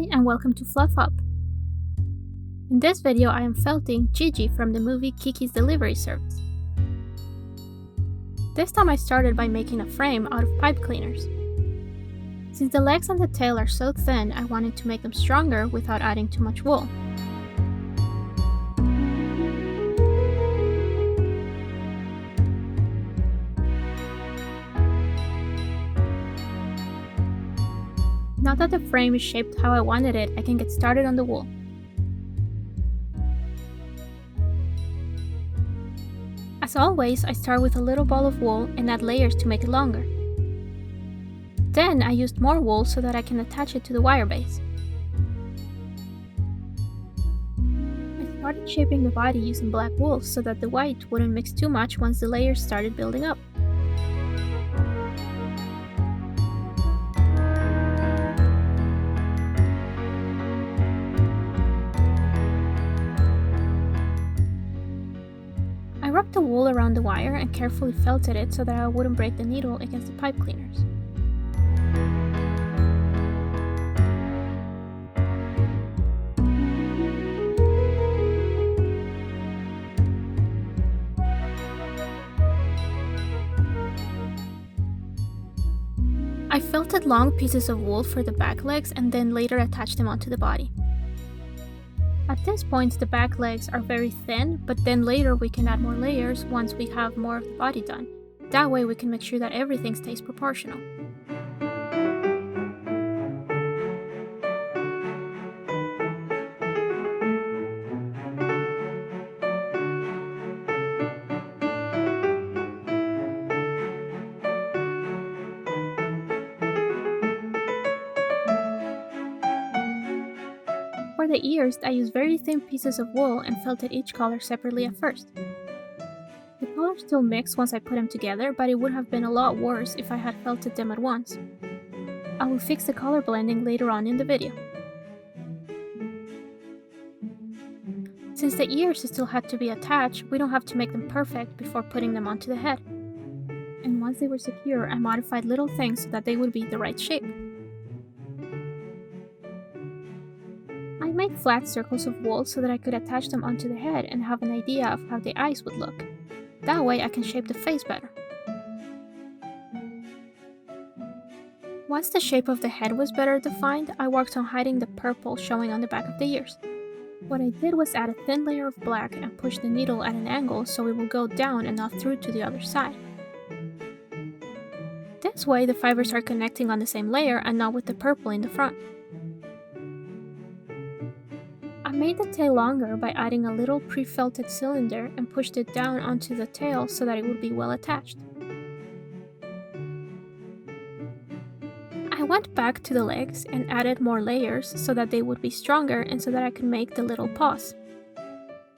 Hi and welcome to Fluff Up. In this video I am felting Jiji from the movie Kiki's Delivery Service. This time I started by making a frame out of pipe cleaners. Since the legs and the tail are so thin, I wanted to make them stronger without adding too much wool. Now that the frame is shaped how I wanted it, I can get started on the wool. As always, I start with a little ball of wool and add layers to make it longer. Then I used more wool so that I can attach it to the wire base. I started shaping the body using black wool so that the white wouldn't mix too much once the layers started building up. I wrapped the wool around the wire and carefully felted it so that I wouldn't break the needle against the pipe cleaners. I felted long pieces of wool for the back legs and then later attached them onto the body. At this point, the back legs are very thin, but then later we can add more layers once we have more of the body done. That way we can make sure that everything stays proportional. For the ears, I used very thin pieces of wool and felted each color separately at first. The colors still mixed once I put them together, but it would have been a lot worse if I had felted them at once. I will fix the color blending later on in the video. Since the ears still had to be attached, we don't have to make them perfect before putting them onto the head. And once they were secure, I modified little things so that they would be the right shape. I made flat circles of wool so that I could attach them onto the head and have an idea of how the eyes would look. That way I can shape the face better. Once the shape of the head was better defined, I worked on hiding the purple showing on the back of the ears. What I did was add a thin layer of black and push the needle at an angle so it will go down and not through to the other side. This way the fibers are connecting on the same layer and not with the purple in the front. I made the tail longer by adding a little pre-felted cylinder and pushed it down onto the tail so that it would be well attached. I went back to the legs and added more layers so that they would be stronger and so that I could make the little paws.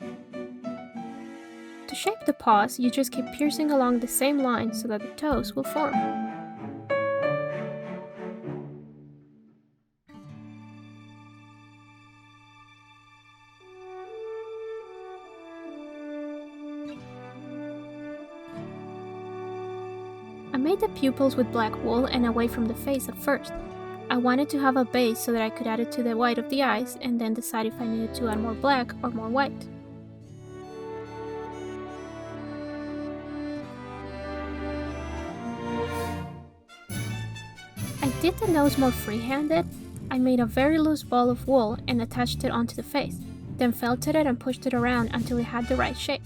To shape the paws, you just keep piercing along the same line so that the toes will form. I made the pupils with black wool and away from the face at first. I wanted to have a base so that I could add it to the white of the eyes and then decide if I needed to add more black or more white. I did the nose more free-handed. I made a very loose ball of wool and attached it onto the face, then felted it and pushed it around until it had the right shape.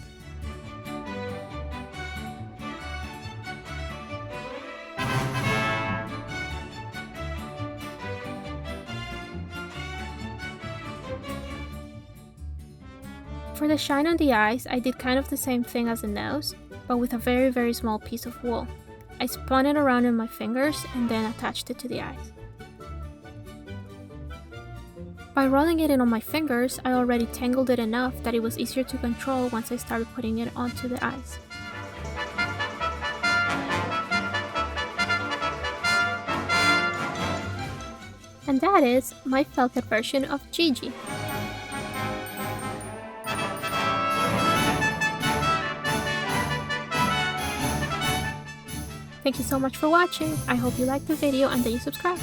For the shine on the eyes, I did kind of the same thing as the nose, but with a very small piece of wool. I spun it around in my fingers and then attached it to the eyes. By rolling it in on my fingers, I already tangled it enough that it was easier to control once I started putting it onto the eyes. And that is my felted version of Jiji. Thank you so much for watching. I hope you liked the video and that you subscribe.